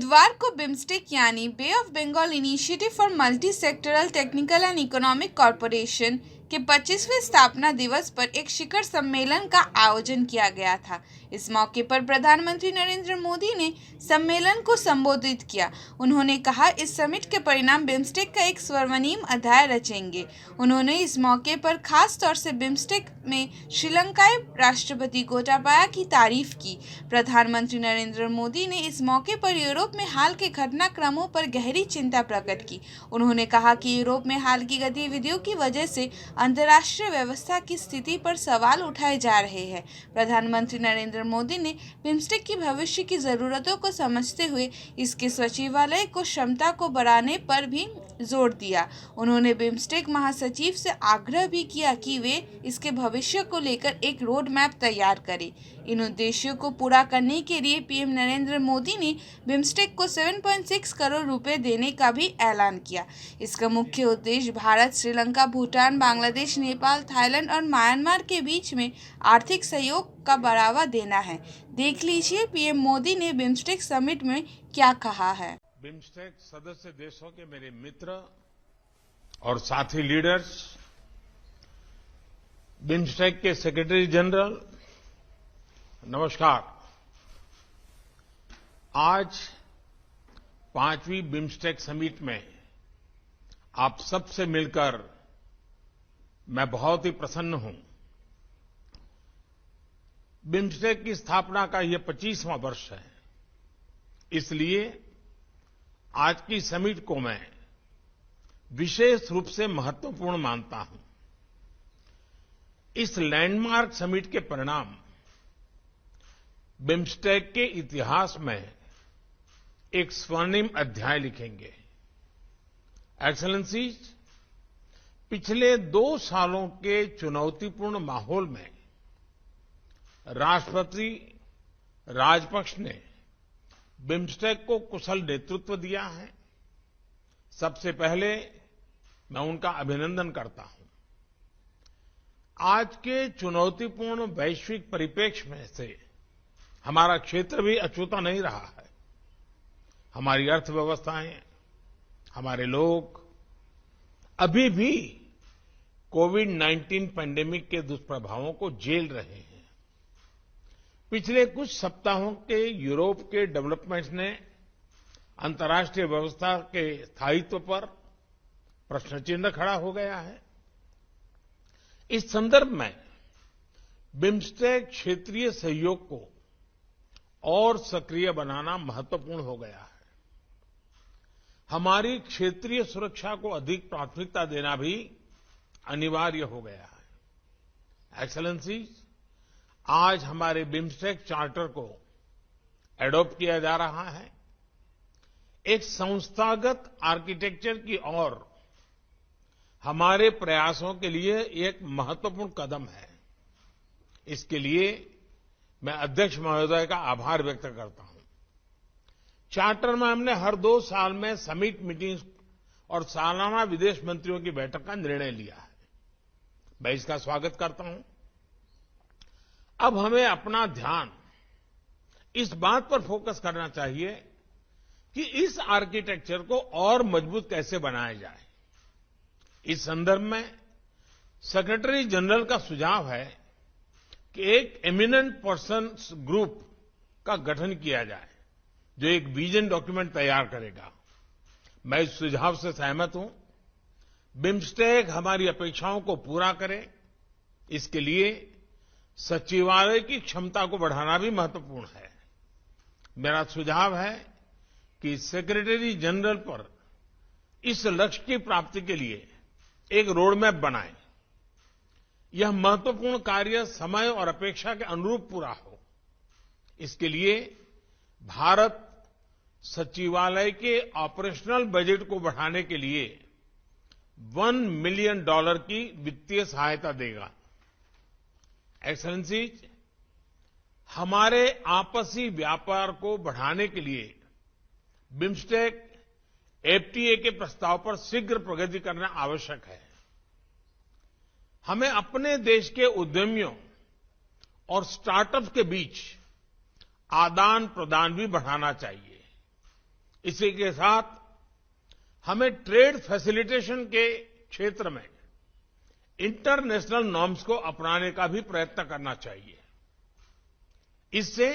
बुधवार को बिम्स्टेक यानी Bay of Bengal initiative for multi sectoral technical and economic corporation के 25वें स्थापना दिवस पर एक शिखर सम्मेलन का आयोजन किया गया था। इस मौके पर प्रधानमंत्री नरेंद्र मोदी ने सम्मेलन को संबोधित किया। उन्होंने कहा, इस समिट के परिणाम बिम्स्टेक का एक स्वर्णिम अध्याय रचेंगे। उन्होंने इस मौके पर खास तौर से बिम्स्टेक में श्रीलंकाई राष्ट्रपति गोटाबाया की तारीफ की। प्रधानमंत्री नरेंद्र मोदी ने इस मौके पर यूरोप में हाल के घटनाक्रमों पर गहरी चिंता प्रकट की। उन्होंने कहा कि यूरोप में हाल की गतिविधियों की वजह से अंतर्राष्ट्रीय व्यवस्था की स्थिति पर सवाल उठाए जा रहे हैं। प्रधानमंत्री नरेंद्र मोदी ने बिम्स्टेक की भविष्य की जरूरतों को समझते हुए इसके सचिवालय को क्षमता को बढ़ाने पर भी जोर दिया। उन्होंने बिम्स्टेक महासचिव से आग्रह भी किया कि वे इसके भविष्य को लेकर एक रोड मैप तैयार करें। इन उद्देश्यों को पूरा करने के लिए पीएम नरेंद्र मोदी ने बिम्स्टेक को 7.6 करोड़ रुपए देने का भी ऐलान किया। इसका मुख्य उद्देश्य भारत, श्रीलंका, भूटान, बांग्लादेश, नेपाल, थाईलैंड और म्यांमार के बीच में आर्थिक सहयोग का बढ़ावा देना है। देख लीजिए पीएम मोदी ने बिम्स्टेक समिट में क्या कहा है। बिम्स्टेक सदस्य देशों के मेरे मित्र और साथी लीडर्स, बिम्स्टेक के सेक्रेटरी जनरल, नमस्कार। आज 5वीं बिम्स्टेक समिट में आप सबसे मिलकर मैं बहुत ही प्रसन्न हूं। बिम्स्टेक की स्थापना का यह 25वां वर्ष है, इसलिए आज की समिट को मैं विशेष रूप से महत्वपूर्ण मानता हूं। इस लैंडमार्क समिट के परिणाम बिम्स्टेक के इतिहास में एक स्वर्णिम अध्याय लिखेंगे। एक्सेलेंसीज, पिछले 2 सालों के चुनौतीपूर्ण माहौल में राष्ट्रपति राजपक्ष ने बिम्स्टेक को कुशल नेतृत्व दिया है। सबसे पहले मैं उनका अभिनंदन करता हूं। आज के चुनौतीपूर्ण वैश्विक परिप्रेक्ष्य में से हमारा क्षेत्र भी अछूता नहीं रहा है। हमारी अर्थव्यवस्थाएं, हमारे लोग अभी भी कोविड-19 पैंडेमिक के दुष्प्रभावों को झेल रहे हैं। पिछले कुछ सप्ताहों के यूरोप के डेवलपमेंट्स ने अंतर्राष्ट्रीय व्यवस्था के स्थायित्व पर प्रश्न चिन्ह खड़ा हो गया है। इस संदर्भ में बिम्स्टेक क्षेत्रीय सहयोग को और सक्रिय बनाना महत्वपूर्ण हो गया है। हमारी क्षेत्रीय सुरक्षा को अधिक प्राथमिकता देना भी अनिवार्य हो गया है। एक्सेलेंसीज, आज हमारे बिम्स्टेक चार्टर को एडॉप्ट किया जा रहा है। एक संस्थागत आर्किटेक्चर की ओर हमारे प्रयासों के लिए एक महत्वपूर्ण कदम है। इसके लिए मैं अध्यक्ष महोदय का आभार व्यक्त करता हूं। चार्टर में हमने हर 2 साल में समिट मीटिंग्स और सालाना विदेश मंत्रियों की बैठक का निर्णय लिया है। मैं इसका स्वागत करता हूं। अब हमें अपना ध्यान इस बात पर फोकस करना चाहिए कि इस आर्किटेक्चर को और मजबूत कैसे बनाया जाए। इस संदर्भ में सेक्रेटरी जनरल का सुझाव है कि एक एमिनेंट पर्सन्स ग्रुप का गठन किया जाए जो एक विजन डॉक्यूमेंट तैयार करेगा। मैं इस सुझाव से सहमत हूं। बिम्स्टेक हमारी अपेक्षाओं को पूरा करे, इसके लिए सचिवालय की क्षमता को बढ़ाना भी महत्वपूर्ण है। मेरा सुझाव है कि सेक्रेटरी जनरल पर इस लक्ष्य की प्राप्ति के लिए एक रोड मैप बनाएं। यह महत्वपूर्ण कार्य समय और अपेक्षा के अनुरूप पूरा हो। इसके लिए भारत सचिवालय के ऑपरेशनल बजट को बढ़ाने के लिए $1 मिलियन की वित्तीय सहायता देगा। एक्सेलेंसीज, हमारे आपसी व्यापार को बढ़ाने के लिए बिम्स्टेक एफटीए के प्रस्ताव पर शीघ्र प्रगति करना आवश्यक है। हमें अपने देश के उद्यमियों और स्टार्टअप्स के बीच आदान प्रदान भी बढ़ाना चाहिए। इसी के साथ हमें ट्रेड फैसिलिटेशन के क्षेत्र में इंटरनेशनल नॉर्म्स को अपनाने का भी प्रयत्न करना चाहिए। इससे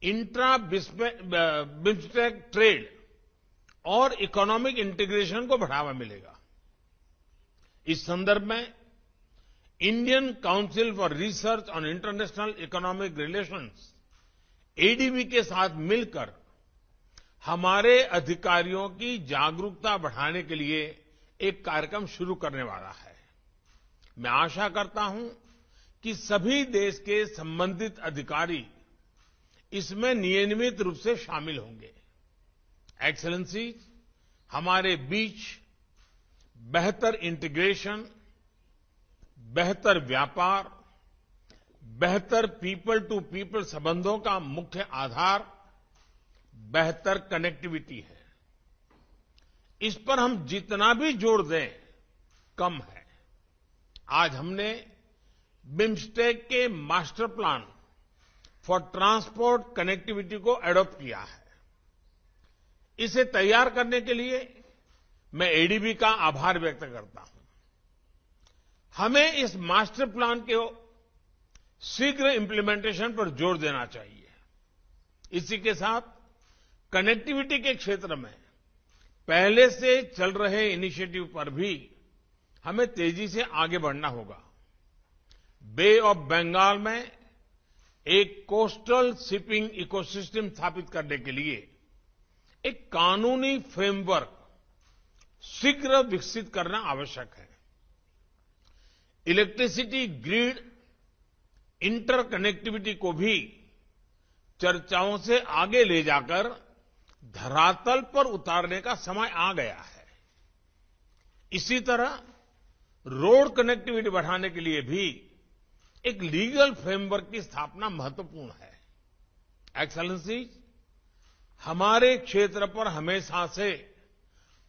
इंट्रा बिम्स्टेक ट्रेड और इकोनॉमिक इंटीग्रेशन को बढ़ावा मिलेगा। इस संदर्भ में Indian council for research on international economic relations ADB के साथ मिलकर हमारे अधिकारियों की जागरूकता बढ़ाने के लिए एक कार्यक्रम शुरू करने वाला है। मैं आशा करता हूं कि सभी देश के संबंधित अधिकारी इसमें नियमित रूप से शामिल होंगे। एक्सेलेंसीज, हमारे बीच बेहतर इंटीग्रेशन, बेहतर व्यापार, बेहतर पीपल टू पीपल संबंधों का मुख्य आधार बेहतर कनेक्टिविटी है। इस पर हम जितना भी जोर दें कम है। आज हमने बिम्स्टेक के master plan for transport connectivity को एडॉप्ट किया है। इसे तैयार करने के लिए मैं एडीबी का आभार व्यक्त करता हूं। हमें इस मास्टर प्लान के शीघ्र इंप्लीमेंटेशन पर जोर देना चाहिए। इसी के साथ कनेक्टिविटी के क्षेत्र में पहले से चल रहे इनिशिएटिव पर भी हमें तेजी से आगे बढ़ना होगा। बे ऑफ बंगाल में एक कोस्टल शिपिंग इकोसिस्टम स्थापित करने के लिए एक कानूनी फ्रेमवर्क शीघ्र विकसित करना आवश्यक है। इलेक्ट्रिसिटी ग्रिड इंटरकनेक्टिविटी को भी चर्चाओं से आगे ले जाकर धरातल पर उतारने का समय आ गया है। इसी तरह रोड कनेक्टिविटी बढ़ाने के लिए भी एक लीगल फ्रेमवर्क की स्थापना महत्वपूर्ण है। एक्सेलेंसीज, हमारे क्षेत्र पर हमेशा से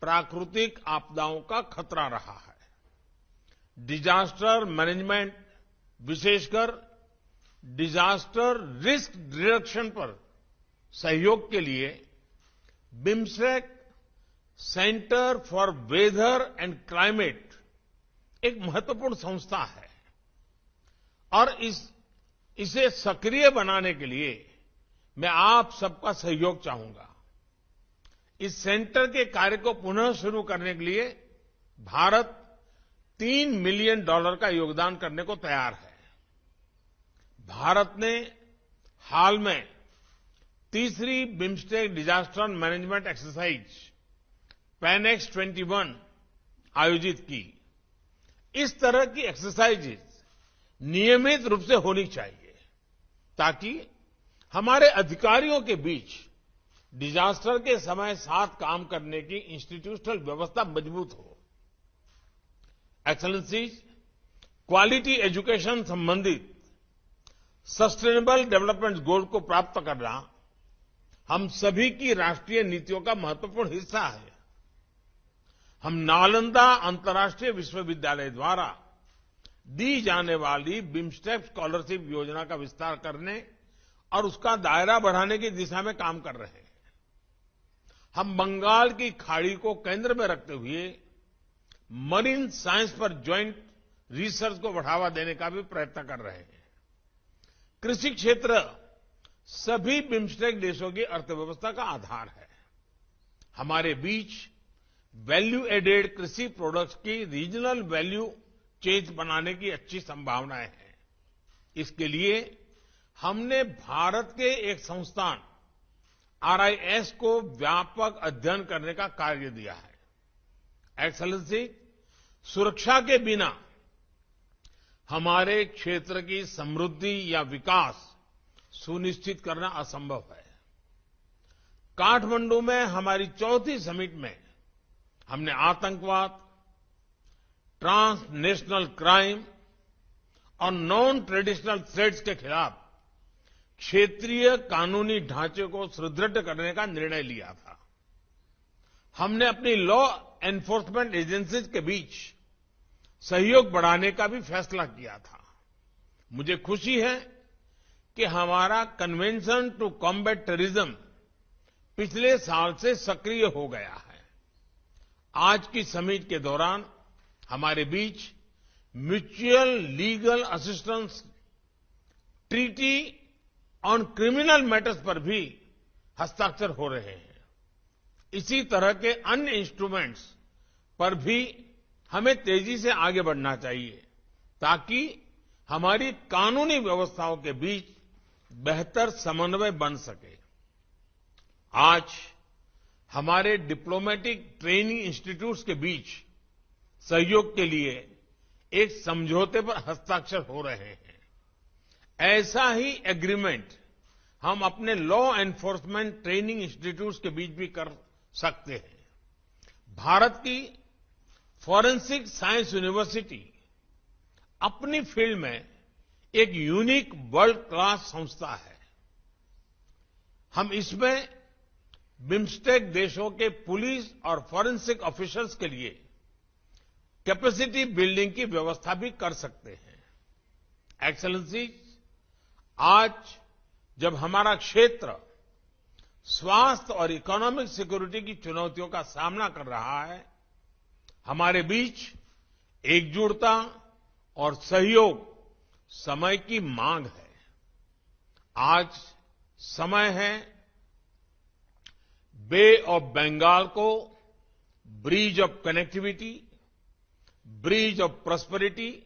प्राकृतिक आपदाओं का खतरा रहा है। डिजास्टर मैनेजमेंट, विशेषकर डिजास्टर रिस्क रिडक्शन पर सहयोग के लिए BIMSTEC centre for weather and climate एक महत्वपूर्ण संस्था है और इसे सक्रिय बनाने के लिए मैं आप सबका सहयोग चाहूंगा। इस सेंटर के कार्य को पुनः शुरू करने के लिए भारत $3 मिलियन का योगदान करने को तैयार है। भारत ने हाल में तीसरी बिम्स्टेक डिजास्टर मैनेजमेंट एक्सरसाइज पैनेक्स 21 आयोजित की। इस तरह की एक्सरसाइजेज नियमित रूप से होनी चाहिए ताकि हमारे अधिकारियों के बीच डिजास्टर के समय साथ काम करने की इंस्टीट्यूशनल व्यवस्था मजबूत हो। एक्सेलेंसीज, क्वालिटी एजुकेशन संबंधित सस्टेनेबल डेवलपमेंट गोल को प्राप्त करना हम सभी की राष्ट्रीय नीतियों का महत्वपूर्ण हिस्सा है। हम नालंदा अंतर्राष्ट्रीय विश्वविद्यालय द्वारा दी जाने वाली बिम्स्टेक स्कॉलरशिप योजना का विस्तार करने और उसका दायरा बढ़ाने की दिशा में काम कर रहे हैं। हम बंगाल की खाड़ी को केंद्र में रखते हुए मरीन साइंस पर ज्वाइंट रिसर्च को बढ़ावा देने का भी प्रयत्न कर रहे हैं। कृषि क्षेत्र सभी बिम्स्टेक देशों की अर्थव्यवस्था का आधार है। हमारे बीच वैल्यू एडेड कृषि प्रोडक्ट्स की रीजनल वैल्यू चेन बनाने की अच्छी संभावनाएं हैं। इसके लिए हमने भारत के एक संस्थान RIS को व्यापक अध्ययन करने का कार्य दिया है। एक्सेलेंसी, सुरक्षा के बिना हमारे क्षेत्र की समृद्धि या विकास सुनिश्चित करना असंभव है। काठमांडू में हमारी चौथी समिट में हमने आतंकवाद, ट्रांसनेशनल क्राइम और नॉन ट्रेडिशनल थ्रेट्स के खिलाफ क्षेत्रीय कानूनी ढांचे को सुदृढ़ करने का निर्णय लिया था। हमने अपनी लॉ एनफोर्समेंट एजेंसीज के बीच सहयोग बढ़ाने का भी फैसला किया था। मुझे खुशी है कि हमारा कन्वेंशन टू कॉम्बैट टेररिज्म पिछले साल से सक्रिय हो गया है। आज की समिट के दौरान हमारे बीच mutual legal assistance treaty on criminal matters पर भी हस्ताक्षर हो रहे हैं। इसी तरह के अन्य इंस्ट्रूमेंट्स पर भी हमें तेजी से आगे बढ़ना चाहिए ताकि हमारी कानूनी व्यवस्थाओं के बीच बेहतर समन्वय बन सके। आज हमारे डिप्लोमेटिक ट्रेनिंग इंस्टीट्यूट्स के बीच सहयोग के लिए एक समझौते पर हस्ताक्षर हो रहे हैं। ऐसा ही एग्रीमेंट हम अपने लॉ एनफोर्समेंट ट्रेनिंग इंस्टीट्यूट्स के बीच भी कर सकते हैं। भारत की फॉरेंसिक साइंस यूनिवर्सिटी अपनी फील्ड में एक यूनिक वर्ल्ड क्लास संस्था है। हम इसमें बिम्स्टेक देशों के पुलिस और फॉरेंसिक ऑफिसर्स के लिए कैपेसिटी बिल्डिंग की व्यवस्था भी कर सकते हैं। एक्सेलेंसीज, आज जब हमारा क्षेत्र स्वास्थ्य और इकोनॉमिक सिक्योरिटी की चुनौतियों का सामना कर रहा है, हमारे बीच एकजुटता और सहयोग समय की मांग है। आज समय है बे ऑफ बंगाल को bridge of connectivity, bridge of prosperity,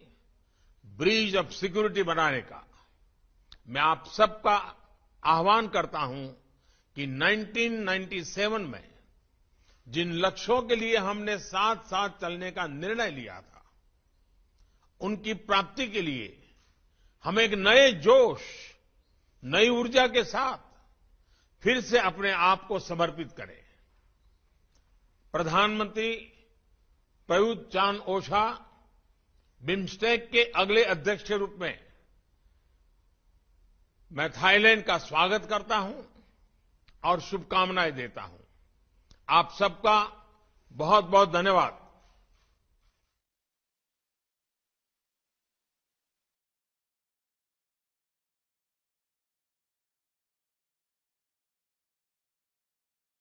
bridge of security बनाने का। मैं आप सबका आह्वान करता हूं कि 1997 में जिन लक्ष्यों के लिए हमने साथ साथ चलने का निर्णय लिया था, उनकी प्राप्ति के लिए हम एक नए जोश, नई ऊर्जा के साथ फिर से अपने आप को समर्पित करें। प्रधानमंत्री प्रयुत चान-ओछा बिम्स्टेक के अगले अध्यक्ष के रूप में मैं थाईलैंड का स्वागत करता हूं और शुभकामनाएं देता हूं। आप सबका बहुत बहुत धन्यवाद।